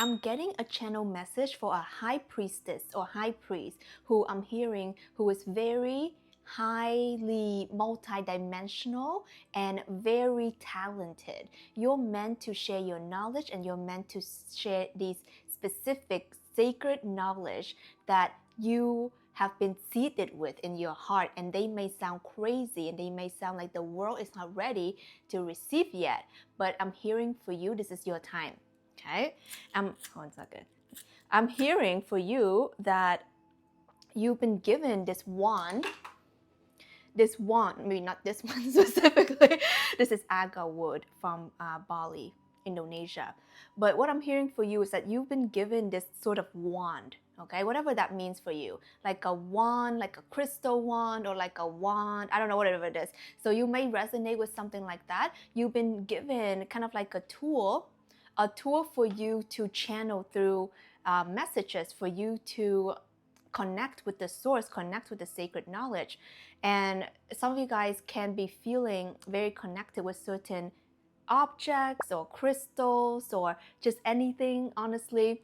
I'm getting a channel message for a high priestess or high priest who I'm hearing who is very highly multidimensional and very talented. You're meant to share your knowledge and you're meant to share these specific sacred knowledge that you have been seeded with in your heart, and they may sound crazy and they may sound like the world is not ready to receive yet, but I'm hearing for you, this is your time. Okay, one second. I'm hearing for you that you've been given this wand. This wand, maybe not this one specifically. This is agar wood from Bali, Indonesia. But what I'm hearing for you is that you've been given this sort of wand. Okay, whatever that means for you, like a wand, like a crystal wand, or like a wand, I don't know, whatever it is. So you may resonate with something like that. You've been given kind of like a tool for you to channel through messages, for you to connect with the source, connect with the sacred knowledge. And some of you guys can be feeling very connected with certain objects or crystals or just anything, honestly,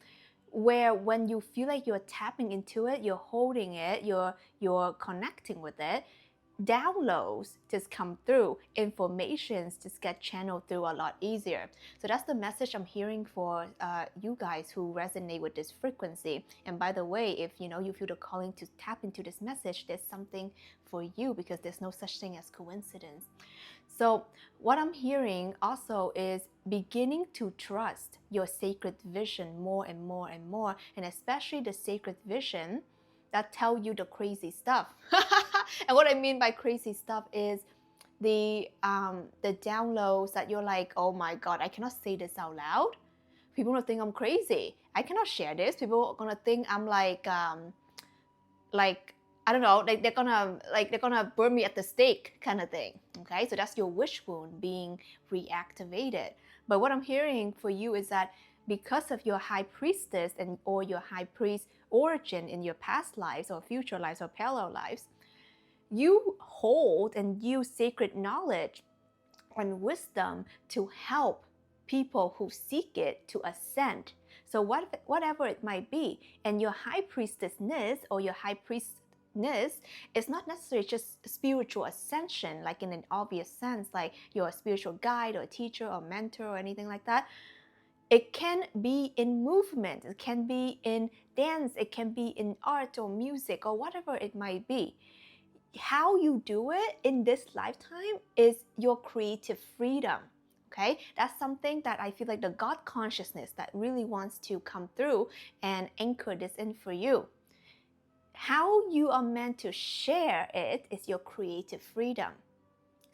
where when you feel like you're tapping into it, you're holding it, you're connecting with it, downloads just come through, informations just get channeled through a lot easier. So that's the message I'm hearing for you guys who resonate with this frequency. And by the way, if you feel the calling to tap into this message, there's something for you, because there's no such thing as coincidence. So what I'm hearing also is beginning to trust your sacred vision more and more and more, and especially the sacred vision that tell you the crazy stuff. And what I mean by crazy stuff is the downloads that you're like, oh my God, I cannot say this out loud. People are gonna think I'm crazy. I cannot share this. People are gonna think I'm like I don't know, they're gonna burn me at the stake kind of thing. Okay, so that's your wish wound being reactivated. But what I'm hearing for you is that because of your high priestess and or your high priest origin in your past lives or future lives or parallel lives, you hold and use sacred knowledge and wisdom to help people who seek it to ascend. So whatever it might be, and your high priestessness or your high priestness is not necessarily just spiritual ascension, like in an obvious sense, like you're a spiritual guide or a teacher or mentor or anything like that. It can be in movement, it can be in dance, it can be in art or music or whatever it might be. How you do it in this lifetime is your creative freedom. Okay, that's something that I feel like the God consciousness that really wants to come through and anchor this in for you. How you are meant to share it is your creative freedom.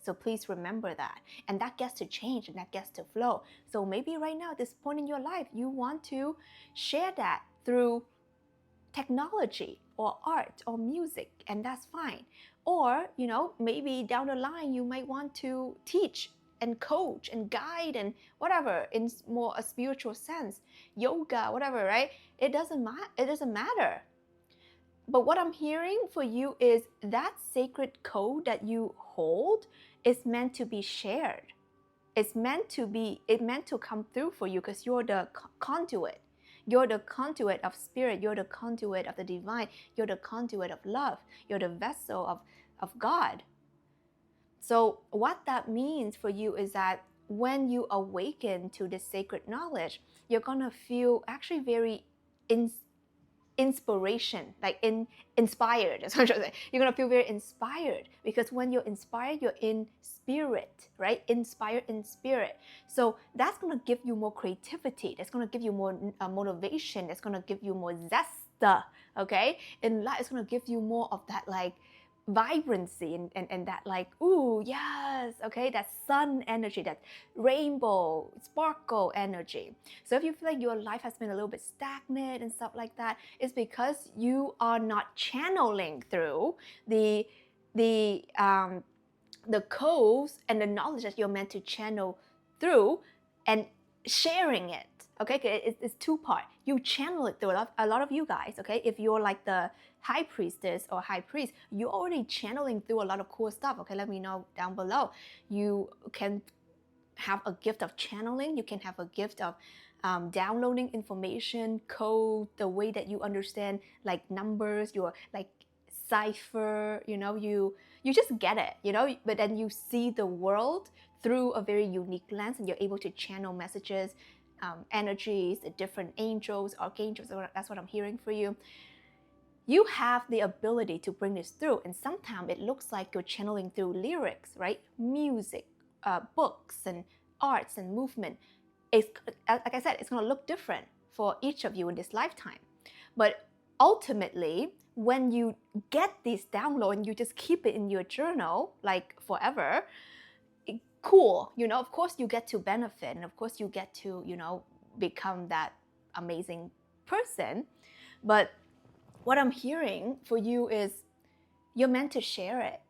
So please remember that. And that gets to change and that gets to flow. So maybe right now, at this point in your life, you want to share that through technology or art or music, and that's fine. Or, maybe down the line, you might want to teach and coach and guide and whatever in more a spiritual sense, yoga, whatever, right? It doesn't matter. But what I'm hearing for you is that sacred code that you hold is meant to be shared. It's meant to come through for you because you're the conduit. You're the conduit of spirit. You're the conduit of the divine. You're the conduit of love. You're the vessel of God. So what that means for you is that when you awaken to this sacred knowledge, you're going to feel actually very inspiration, like inspired. That's what I'm trying to say. You're gonna feel very inspired because when you're inspired, you're in spirit, right? Inspired in spirit. So that's gonna give you more creativity. That's gonna give you more motivation. That's gonna give you more zest. Okay, in life, it's gonna give you more of that like vibrancy and that like, ooh, yes, okay, that sun energy, that rainbow sparkle energy. So if you feel like your life has been a little bit stagnant and stuff like that, it's because you are not channeling through the codes and the knowledge that you're meant to channel through and sharing it. Okay, it's two part. You channel it through a lot of you guys. Okay, if you're like the high priestess or high priest, you're already channeling through a lot of cool stuff. Okay, let me know down below. You can have a gift of channeling. You can have a gift of downloading information, code, the way that you understand like numbers, your like cipher, you just get it, but then you see the world through a very unique lens, and you're able to channel messages, energies, the different angels, archangels. That's what I'm hearing for you. You have the ability to bring this through, and sometimes it looks like you're channeling through lyrics, right? Music, books, and arts and movement. It's, like I said, it's going to look different for each of you in this lifetime. But ultimately, when you get this download and you just keep it in your journal like forever, cool, of course you get to benefit, and of course you get to, become that amazing person. But what I'm hearing for you is you're meant to share it.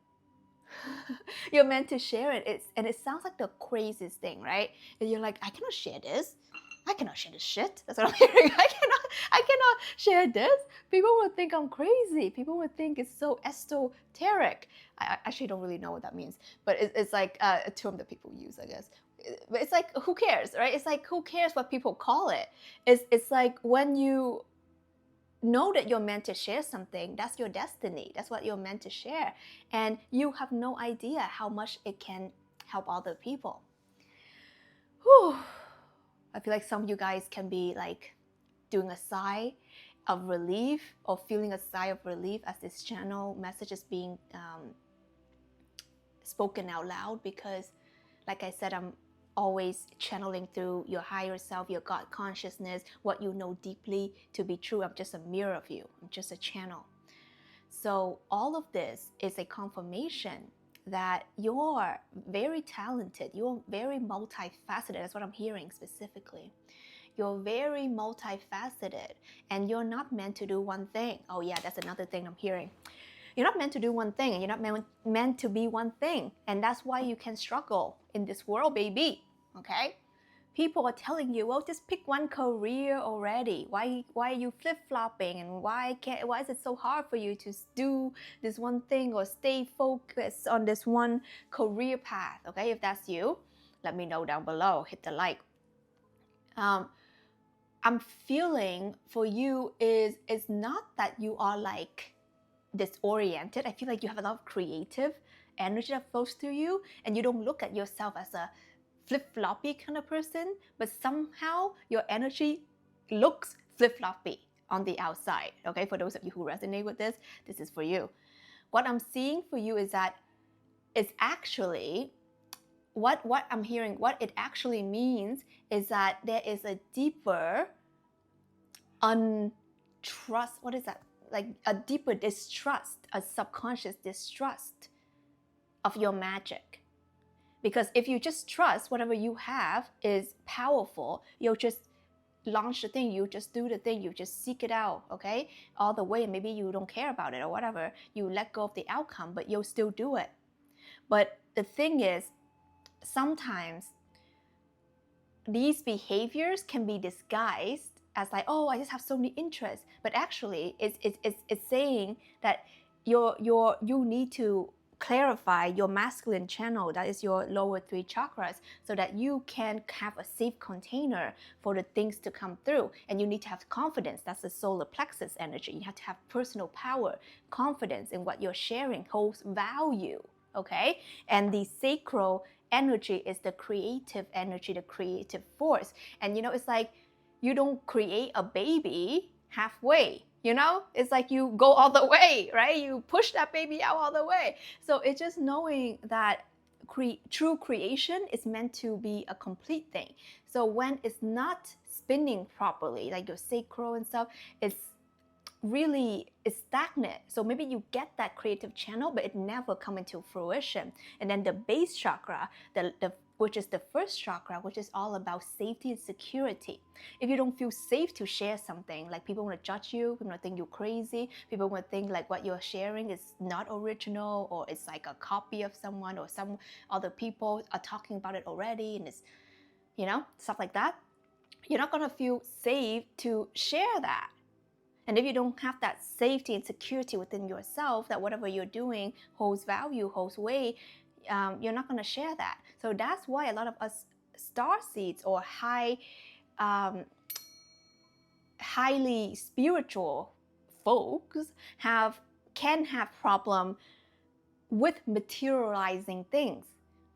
You're meant to share it. And it sounds like the craziest thing, right? And you're like, I cannot share this. I cannot share this shit. That's what I'm hearing. I cannot share this. People would think I'm crazy. People would think it's so esoteric. I actually don't really know what that means, but it's like a term that people use, I guess. But it's like, who cares, right? It's like, who cares what people call it? It's like when you know that you're meant to share something, that's your destiny. That's what you're meant to share. And you have no idea how much it can help other people. Whew. I feel like some of you guys can be like doing a sigh of relief, or feeling a sigh of relief as this channel message is being spoken out loud, because like I said, I'm always channeling through your higher self, your God consciousness, what you know deeply to be true. I'm just a mirror of you. I'm just a channel. So all of this is a confirmation that you're very talented. You're very multifaceted. That's what I'm hearing specifically. You're very multifaceted, and you're not meant to do one thing. Oh yeah, that's another thing I'm hearing. You're not meant to do one thing, and you're not meant to be one thing. And that's why you can struggle in this world, baby. Okay? People are telling you, well, just pick one career already. Why are you flip-flopping? And why is it so hard for you to do this one thing or stay focused on this one career path? Okay, if that's you, let me know down below. Hit the like. I'm feeling for you is not that you are like disoriented. I feel like you have a lot of creative energy that flows through you, and you don't look at yourself as a flip-floppy kind of person, but somehow your energy looks flip-floppy on the outside. Okay, for those of you who resonate with this is for you. What I'm seeing for you is that it's actually what I'm hearing, what it actually means is that there is a deeper untrust. What is that? Like a deeper distrust, a subconscious distrust of your magic. Because if you just trust whatever you have is powerful, you'll just launch the thing, you just do the thing, you just seek it out, okay? All the way, and maybe you don't care about it or whatever. You let go of the outcome, but you'll still do it. But the thing is, sometimes these behaviors can be disguised as like, oh, I just have so many interests. But actually, it's saying that you need to clarify your masculine channel, that is your lower 3 chakras, so that you can have a safe container for the things to come through. And you need to have confidence. That's the solar plexus energy. You have to have personal power, confidence in what you're sharing holds value, okay? And the sacral energy is the creative energy, the creative force. And it's like you don't create a baby halfway. It's like you go all the way, right? You push that baby out all the way. So it's just knowing that true creation is meant to be a complete thing. So when it's not spinning properly, like your sacral and stuff, it's stagnant. So maybe you get that creative channel, but it never come into fruition. And then the base chakra, which is the first chakra, which is all about safety and security. If you don't feel safe to share something, like people want to judge you, people want to think you're crazy, people want to think like what you're sharing is not original, or it's like a copy of someone, or some other people are talking about it already, and it's, stuff like that. You're not going to feel safe to share that. And if you don't have that safety and security within yourself, that whatever you're doing holds value, holds weight, you're not going to share that. So that's why a lot of us star seeds or high highly spiritual folks can have problem with materializing things,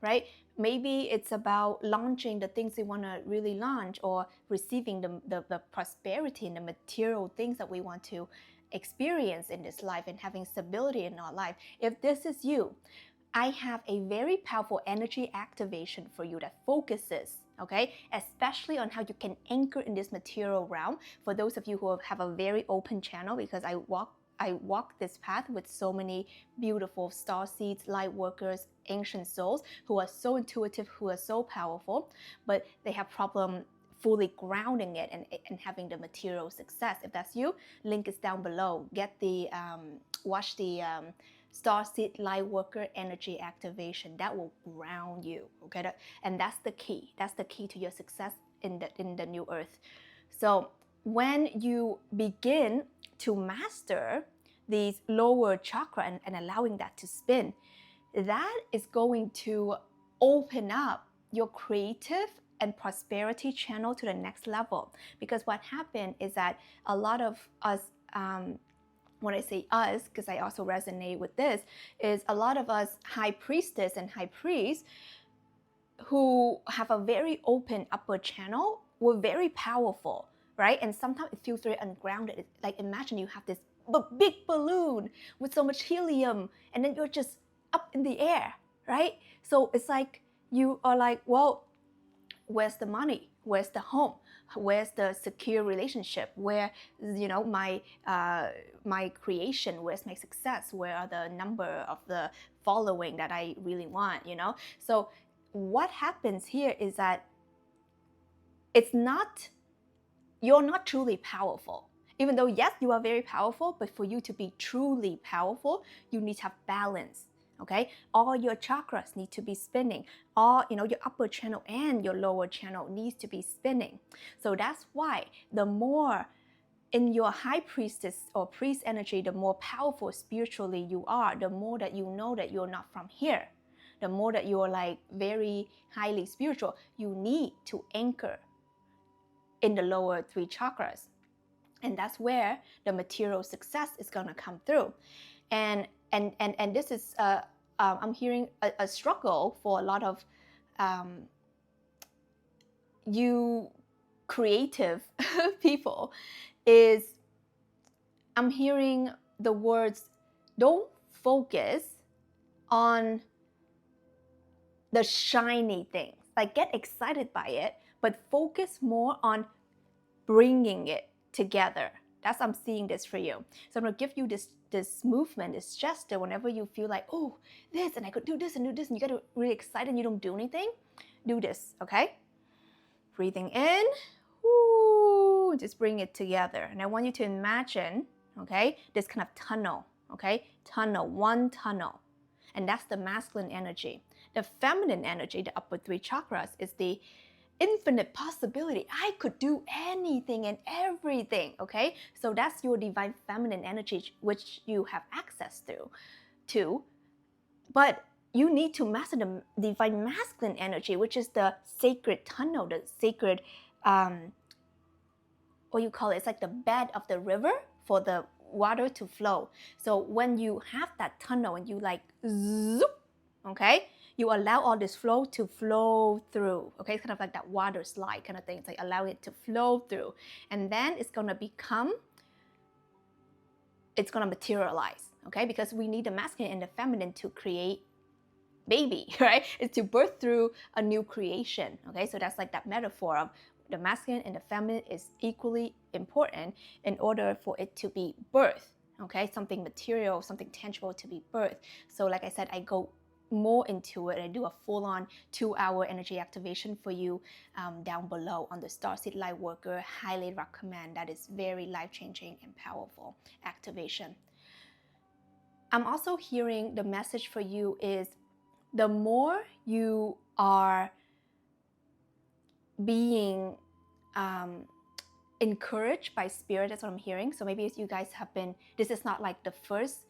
right? Maybe it's about launching the things we want to really launch, or receiving the prosperity and the material things that we want to experience in this life, and having stability in our life. If this is you, I have a very powerful energy activation for you that focuses, okay, especially on how you can anchor in this material realm. For those of you who have a very open channel, because I walk this path with so many beautiful star seeds, light workers, ancient souls who are so intuitive, who are so powerful, but they have problem fully grounding it and having the material success. If that's you, link is down below. Get the watch the starseed light worker energy activation. That will ground you, okay? And that's the key. That's the key to your success in the new earth. So when you begin to master these lower chakra and allowing that to spin, that is going to open up your creative and prosperity channel to the next level. Because what happened is that a lot of us, when I say us, because I also resonate with this, is a lot of us high priestess and high priest who have a very open upper channel were very powerful, right? And sometimes it feels very ungrounded. Like imagine you have this big balloon with so much helium, and then you're just up in the air, right? So it's like you are like, well, where's the money? Where's the home? Where's the secure relationship? Where, you know, my creation? Where's my success? Where are the number of the following that I really want? You know. So what happens here is that you're not truly powerful. Even though yes, you are very powerful, but for you to be truly powerful, you need to have balance. Okay, all your chakras need to be spinning. All, you know, your upper channel and your lower channel needs to be spinning. So that's why the more in your high priestess or priest energy, the more powerful spiritually you are, the more that you know that you're not from here, the more that you're like very highly spiritual, you need to anchor in the lower three chakras. And that's where the material success is going to come through. And this is I'm hearing a struggle for a lot of you creative people is I'm hearing the words, don't focus on the shiny things, like get excited by it, but focus more on bringing it together. That's I'm seeing this for you. So I'm gonna give you this movement, this gesture whenever you feel like, oh, this, and I could do this and do this, and you get really excited and you don't do anything. Do this, okay? Breathing in, whoo, just bring it together. And I want you to imagine, okay, this kind of tunnel, okay? Tunnel, one tunnel. And that's the masculine energy. The feminine energy, the upper three chakras, is the infinite possibility. I could do anything and everything, okay? So that's your divine feminine energy, which you have access to. But you need to master the divine masculine energy, which is the sacred tunnel, the sacred, what you call it, it's like the bed of the river for the water to flow. So when you have that tunnel and you like zoop, okay, you allow all this flow to flow through, okay? It's kind of like that water slide kind of thing. It's like allow it to flow through. And then it's gonna materialize, okay? Because we need the masculine and the feminine to create baby, right? It's to birth through a new creation, okay? So that's like that metaphor of the masculine and the feminine is equally important in order for it to be birthed, okay? Something material, something tangible to be birthed. So like I said, I go more into it. I do a full-on 2-hour energy activation for you down below on the Starseed Lightworker. Highly recommend. That is very life-changing and powerful activation. I'm also hearing the message for you is the more you are being encouraged by spirit, that's what I'm hearing. So maybe you guys have been, this is not like the first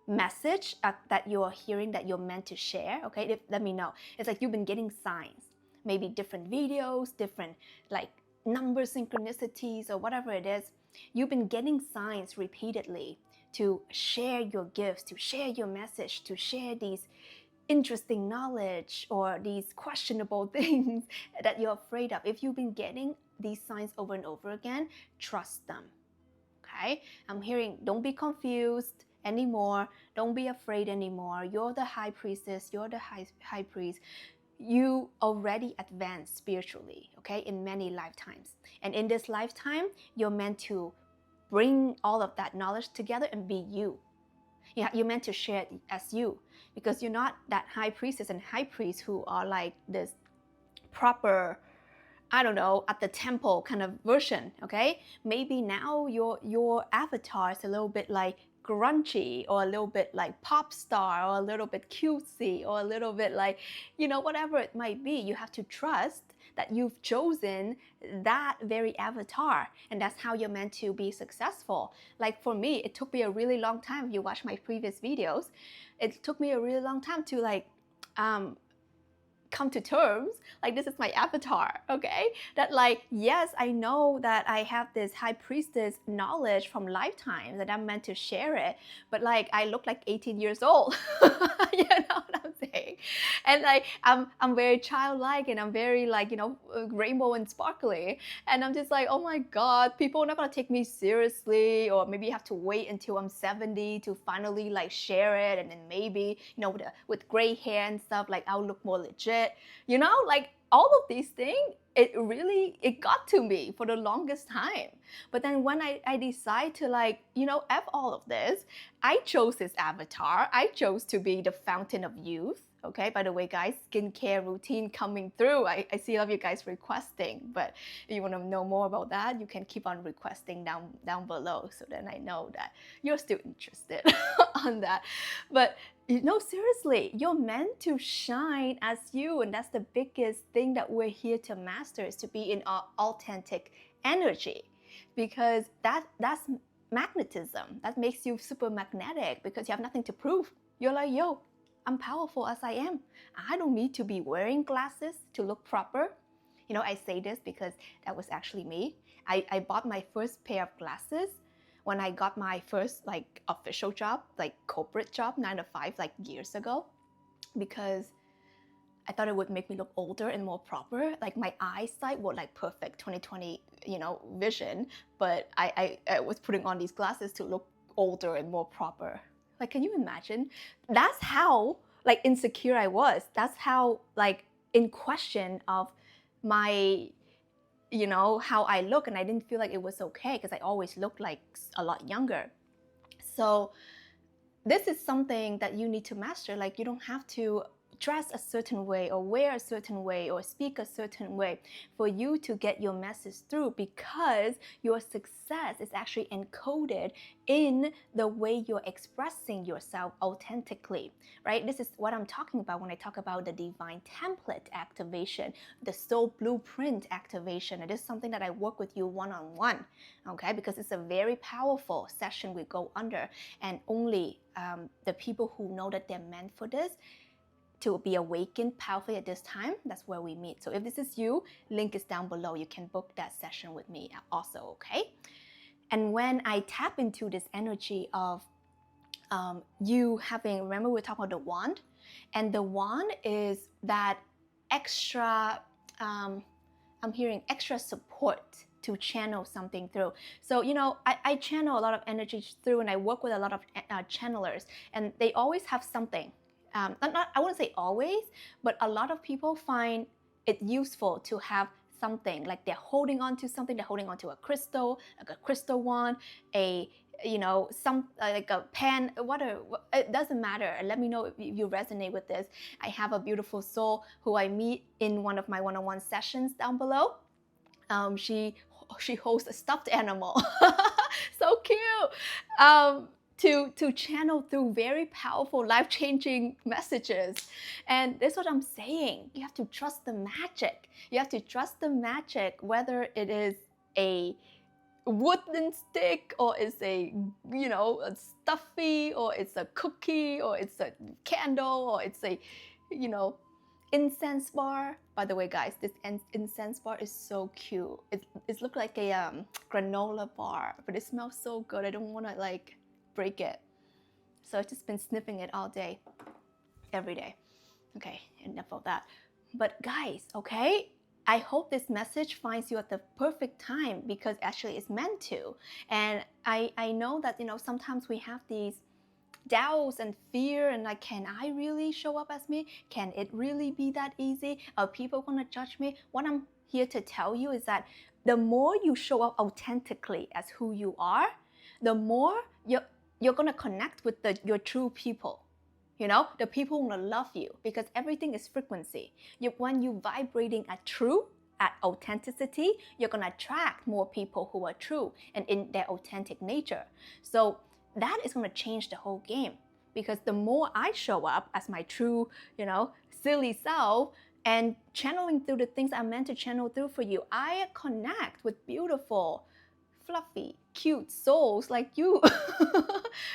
message that you're hearing that you're meant to share, okay? Let me know. It's like you've been getting signs, maybe different videos, different like number synchronicities or whatever it is, you've been getting signs repeatedly to share your gifts, to share your message, to share these interesting knowledge or these questionable things that you're afraid of. If you've been getting these signs over and over again, trust them. Okay? I'm hearing, don't be confused anymore. Don't be afraid anymore. You're the high priestess. You're the high priest. You already advanced spiritually, okay, in many lifetimes. And in this lifetime, you're meant to bring all of that knowledge together and be you. Yeah, you're meant to share it as you, because you're not that high priestess and high priest who are like this proper, I don't know, at the temple kind of version, okay? Maybe now your avatar is a little bit like grungy, or a little bit like pop star, or a little bit cutesy, or a little bit like, whatever it might be. You have to trust that you've chosen that very avatar, and that's how you're meant to be successful. Like for me, it took me a really long time. If you watch my previous videos, it took me a really long time to like come to terms, like this is my avatar, okay? That like, yes, I know that I have this high priestess knowledge from lifetimes that I'm meant to share it, but like I look like 18 years old. You know what I'm saying? And like I'm very childlike, and I'm very like, rainbow and sparkly, and I'm just like, oh my god, people are not gonna take me seriously, or maybe you have to wait until I'm 70 to finally like share it, and then maybe with gray hair and stuff, like I'll look more legit. Like all of these things, it got to me for the longest time. But then when I decide to like, F all of this, I chose this avatar. I chose to be the fountain of youth. Okay, by the way, guys, skincare routine coming through. I see a lot of you guys requesting, but if you want to know more about that, you can keep on requesting down below, so then I know that you're still interested on that. But seriously, you're meant to shine as you, and that's the biggest thing that we're here to master, is to be in our authentic energy, because that's magnetism. That makes you super magnetic, because you have nothing to prove. You're like, yo, I'm powerful as I am. I don't need to be wearing glasses to look proper. I say this because that was actually me. I bought my first pair of glasses when I got my first like official job, like corporate job, 9 to 5, like years ago, because I thought it would make me look older and more proper. Like my eyesight was like perfect 20/20, vision, but I was putting on these glasses to look older and more proper. Like, can you imagine? That's how like insecure I was. That's how like in question of my, how I look, and I didn't feel like it was okay, because I always looked like a lot younger. So this is something that you need to master. Like, you don't have to dress a certain way or wear a certain way or speak a certain way for you to get your message through, because your success is actually encoded in the way you're expressing yourself authentically, right? This is what I'm talking about when I talk about the divine template activation, the soul blueprint activation. It is something that I work with you one-on-one, okay? Because it's a very powerful session we go under, and only the people who know that they're meant for this to be awakened powerfully at this time, that's where we meet. So if this is you, link is down below. You can book that session with me also, okay? And when I tap into this energy of you having, remember we're talking about the wand, and the wand is that extra, I'm hearing extra support to channel something through. So, I channel a lot of energy through, and I work with a lot of channelers, and they always have something. I wouldn't say always, but a lot of people find it useful to have something, like they're holding on to something. They're holding on to a crystal, like a crystal wand, some like a pen, whatever. It doesn't matter. Let me know if you resonate with this. I have a beautiful soul who I meet in one of my one-on-one sessions down below. She hosts a stuffed animal, so cute. To channel through very powerful, life-changing messages. And that's what I'm saying. You have to trust the magic. You have to trust the magic, whether it is a wooden stick, or it's a stuffy, or it's a cookie, or it's a candle, or it's a incense bar. By the way, guys, this incense bar is so cute. It looks like a granola bar, but it smells so good. I don't want to like break it. So I've just been sniffing it all day, every day. Okay, enough of that. But guys, okay, I hope this message finds you at the perfect time, because actually it's meant to. And I know that, you know, sometimes we have these doubts and fear, and like, can I really show up as me? Can it really be that easy? Are people gonna judge me? What I'm here to tell you is that the more you show up authentically as who you are, the more you're gonna connect with your true people. You know, the people will love you, because everything is frequency. When you vibrating at true, at authenticity, you're gonna attract more people who are true and in their authentic nature. So that is gonna change the whole game, because the more I show up as my true, you know, silly self and channeling through the things I'm meant to channel through for you, I connect with beautiful, fluffy, cute souls like you.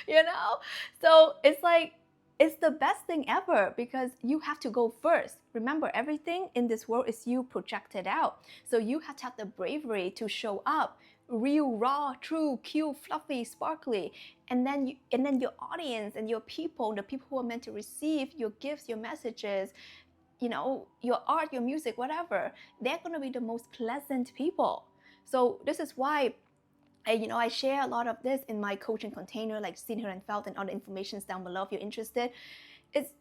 You know? So it's like, it's the best thing ever, because you have to go first. Remember, everything in this world is you projected out. So you have to have the bravery to show up real, raw, true, cute, fluffy, sparkly. And then your audience and your people, the people who are meant to receive your gifts, your messages, you know, your art, your music, whatever, they're going to be the most pleasant people. So this is why I share a lot of this in my coaching container, like seen, heard, and felt, and all the information's down below if you're interested. It's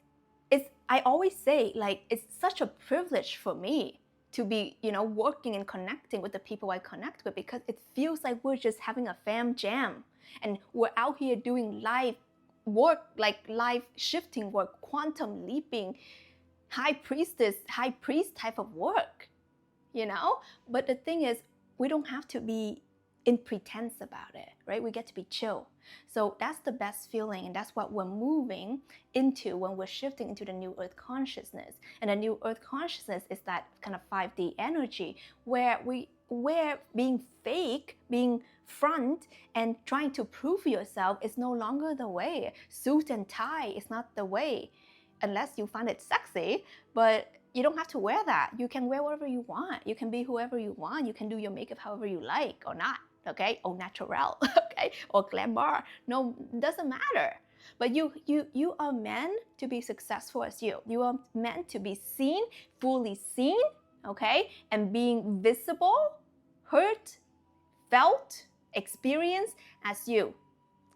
I always say, like, it's such a privilege for me to be, you know, working and connecting with the people I connect with, because it feels like we're just having a fam jam, and we're out here doing live work, like life shifting work, quantum leaping, high priestess, high priest type of work, you know? But the thing is, we don't have to be in pretense about it, right? We get to be chill. So that's the best feeling, and that's what we're moving into when we're shifting into the new earth consciousness. And the new earth consciousness is that kind of 5D energy where being fake, being front, and trying to prove yourself is no longer the way. Suit and tie is not the way, unless you find it sexy. But you don't have to wear that. You can wear whatever you want. You can be whoever you want. You can do your makeup however you like or not, okay? Or natural, okay? Or glamour. No, doesn't matter. But you are meant to be successful as you. You are meant to be seen, fully seen, okay? And being visible, heard, felt, experienced as you.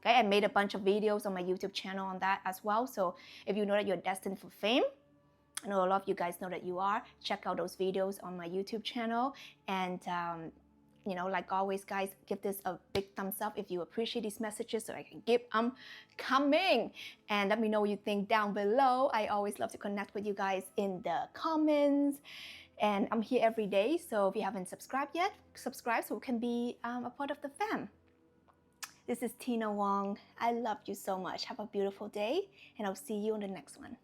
Okay, I made a bunch of videos on my YouTube channel on that as well. So if you know that you're destined for fame, I know a lot of you guys know that you are. Check out those videos on my YouTube channel. And, like always, guys, give this a big thumbs up if you appreciate these messages, so I can keep coming. And let me know what you think down below. I always love to connect with you guys in the comments. And I'm here every day. So if you haven't subscribed yet, subscribe so we can be a part of the fam. This is Tina Wong. I love you so much. Have a beautiful day, and I'll see you on the next one.